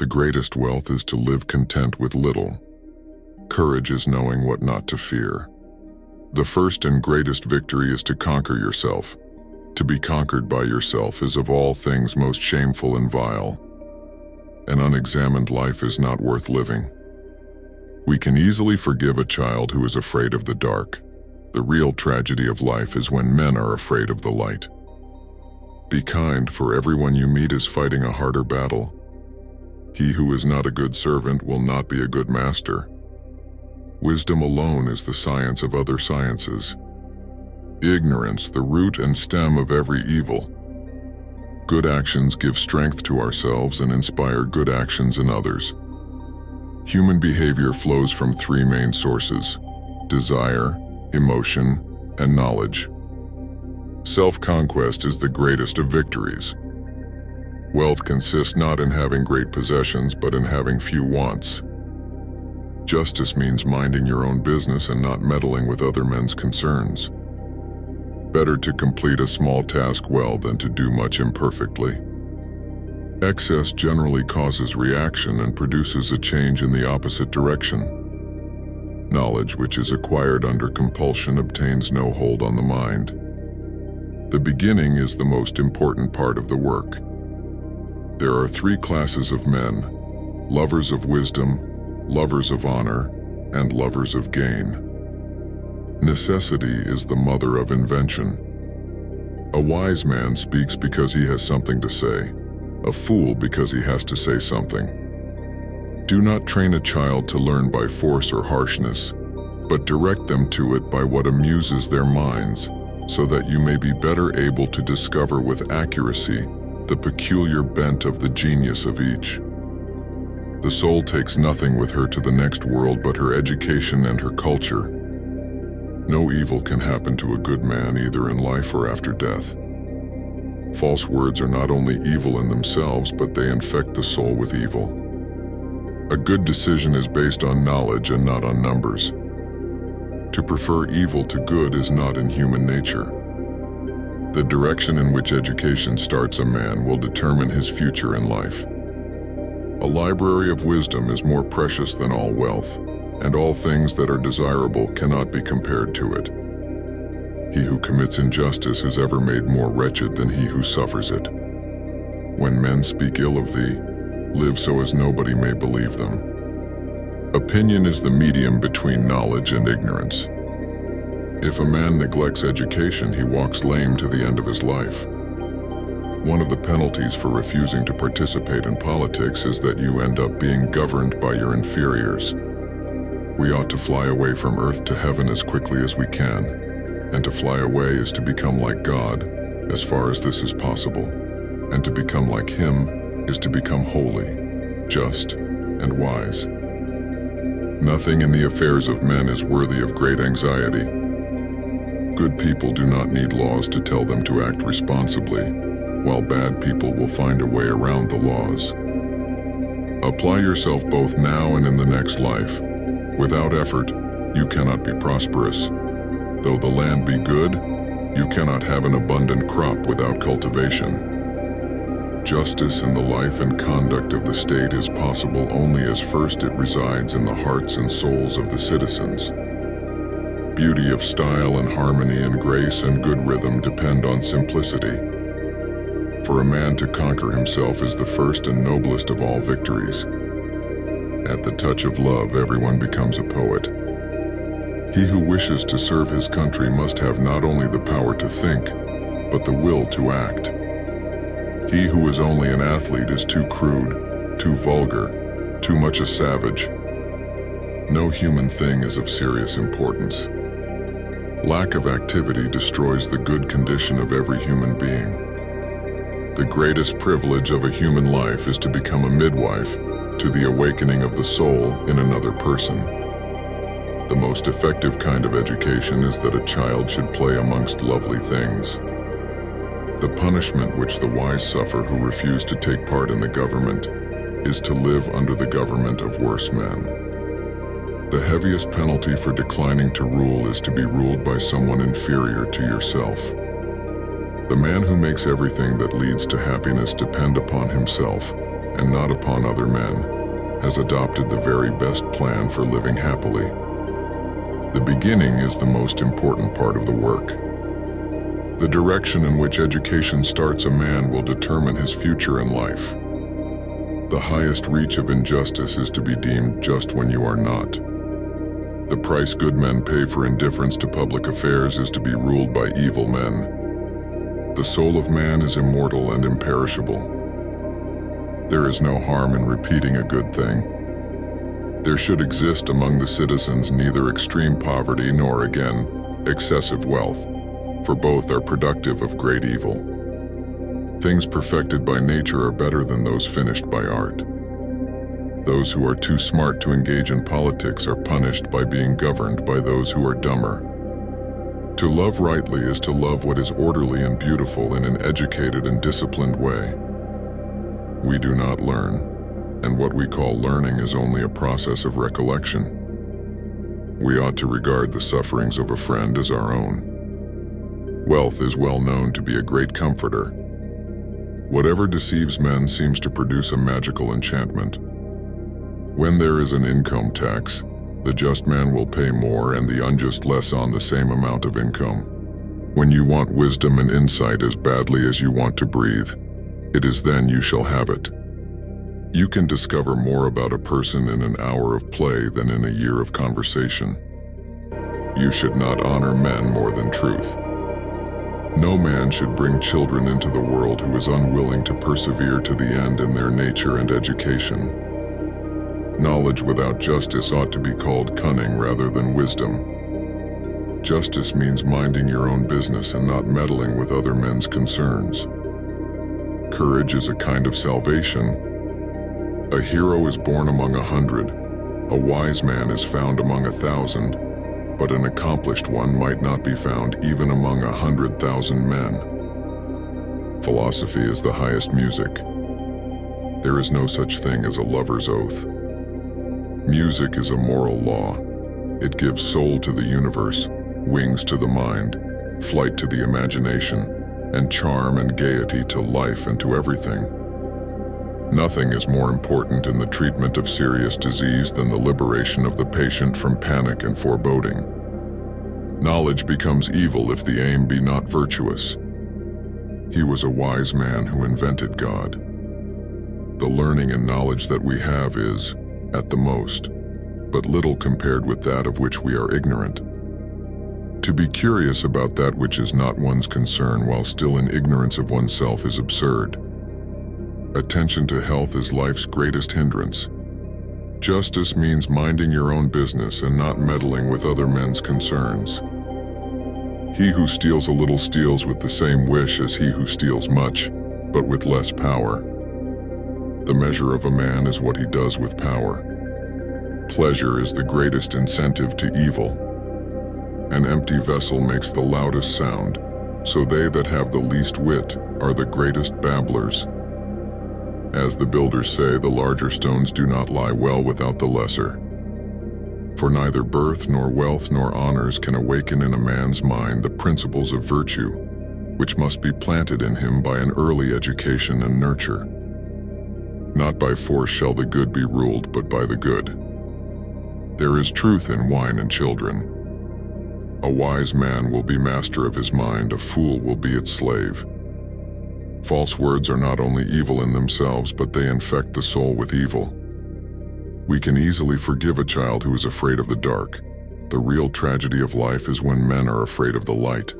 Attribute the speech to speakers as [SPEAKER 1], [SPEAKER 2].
[SPEAKER 1] The greatest wealth is to live content with little. Courage is knowing what not to fear. The first and greatest victory is to conquer yourself. To be conquered by yourself is of all things most shameful and vile. An unexamined life is not worth living. We can easily forgive a child who is afraid of the dark. The real tragedy of life is when men are afraid of the light. Be kind, for everyone you meet is fighting a harder battle. He who is not a good servant will not be a good master. Wisdom alone is the science of other sciences. Ignorance, the root and stem of every evil. Good actions give strength to ourselves and inspire good actions in others. Human behavior flows from three main sources: desire, emotion, and knowledge. Self-conquest is the greatest of victories. Wealth consists not in having great possessions, but in having few wants. Justice means minding your own business and not meddling with other men's concerns. Better to complete a small task well than to do much imperfectly. Excess generally causes reaction and produces a change in the opposite direction. Knowledge which is acquired under compulsion obtains no hold on the mind. The beginning is the most important part of the work. There are three classes of men: lovers of wisdom, lovers of honor, and lovers of gain. Necessity is the mother of invention. A wise man speaks because he has something to say, a fool because he has to say something. Do not train a child to learn by force or harshness, but direct them to it by what amuses their minds, so that you may be better able to discover with accuracy the peculiar bent of the genius of each. The soul takes nothing with her to the next world but her education and her culture. No evil can happen to a good man either in life or after death. False words are not only evil in themselves, but they infect the soul with evil. A good decision is based on knowledge and not on numbers. To prefer evil to good is not in human nature. The direction in which education starts a man will determine his future in life. A library of wisdom is more precious than all wealth, and all things that are desirable cannot be compared to it. He who commits injustice is ever made more wretched than he who suffers it. When men speak ill of thee, live so as nobody may believe them. Opinion is the medium between knowledge and ignorance. If a man neglects education, he walks lame to the end of his life. One of the penalties for refusing to participate in politics is that you end up being governed by your inferiors. We ought to fly away from earth to heaven as quickly as we can, and to fly away is to become like God, as far as this is possible, and to become like Him is to become holy, just, and wise. Nothing in the affairs of men is worthy of great anxiety. Good people do not need laws to tell them to act responsibly, while bad people will find a way around the laws. Apply yourself both now and in the next life. Without effort, you cannot be prosperous. Though the land be good, you cannot have an abundant crop without cultivation. Justice in the life and conduct of the state is possible only as first it resides in the hearts and souls of the citizens. Beauty of style and harmony and grace and good rhythm depend on simplicity. For a man to conquer himself is the first and noblest of all victories. At the touch of love, everyone becomes a poet. He who wishes to serve his country must have not only the power to think, but the will to act. He who is only an athlete is too crude, too vulgar, too much a savage. No human thing is of serious importance. Lack of activity destroys the good condition of every human being. The greatest privilege of a human life is to become a midwife to the awakening of the soul in another person. The most effective kind of education is that a child should play amongst lovely things. The punishment which the wise suffer who refuse to take part in the government is to live under the government of worse men. The heaviest penalty for declining to rule is to be ruled by someone inferior to yourself. The man who makes everything that leads to happiness depend upon himself and not upon other men, has adopted the very best plan for living happily. The beginning is the most important part of the work. The direction in which education starts a man will determine his future in life. The highest reach of injustice is to be deemed just when you are not. The price good men pay for indifference to public affairs is to be ruled by evil men. The soul of man is immortal and imperishable. There is no harm in repeating a good thing. There should exist among the citizens neither extreme poverty nor, again, excessive wealth, for both are productive of great evil. Things perfected by nature are better than those finished by art. Those who are too smart to engage in politics are punished by being governed by those who are dumber. To love rightly is to love what is orderly and beautiful in an educated and disciplined way. We do not learn, and what we call learning is only a process of recollection. We ought to regard the sufferings of a friend as our own. Wealth is well known to be a great comforter. Whatever deceives men seems to produce a magical enchantment. When there is an income tax, the just man will pay more and the unjust less on the same amount of income. When you want wisdom and insight as badly as you want to breathe, it is then you shall have it. You can discover more about a person in an hour of play than in a year of conversation. You should not honor men more than truth. No man should bring children into the world who is unwilling to persevere to the end in their nature and education. Knowledge without justice ought to be called cunning rather than wisdom. Justice means minding your own business and not meddling with other men's concerns. Courage is a kind of salvation. A hero is born among 100, a wise man is found among 1,000, but an accomplished one might not be found even among 100,000 men. Philosophy is the highest music. There is no such thing as a lover's oath. Music is a moral law. It gives soul to the universe, wings to the mind, flight to the imagination, and charm and gaiety to life and to everything. Nothing is more important in the treatment of serious disease than the liberation of the patient from panic and foreboding. Knowledge becomes evil if the aim be not virtuous. He was a wise man who invented God. The learning and knowledge that we have is, at the most, but little compared with that of which we are ignorant. To be curious about that which is not one's concern while still in ignorance of oneself is absurd. Attention to health is life's greatest hindrance. Justice means minding your own business and not meddling with other men's concerns. He who steals a little steals with the same wish as he who steals much, but with less power. The measure of a man is what he does with power. Pleasure is the greatest incentive to evil. An empty vessel makes the loudest sound, so they that have the least wit are the greatest babblers. As the builders say, the larger stones do not lie well without the lesser. For neither birth nor wealth nor honors can awaken in a man's mind the principles of virtue, which must be planted in him by an early education and nurture. Not by force shall the good be ruled, but by the good. There is truth in wine and children. A wise man will be master of his mind, a fool will be its slave. False words are not only evil in themselves, but they infect the soul with evil. We can easily forgive a child who is afraid of the dark. The real tragedy of life is when men are afraid of the light.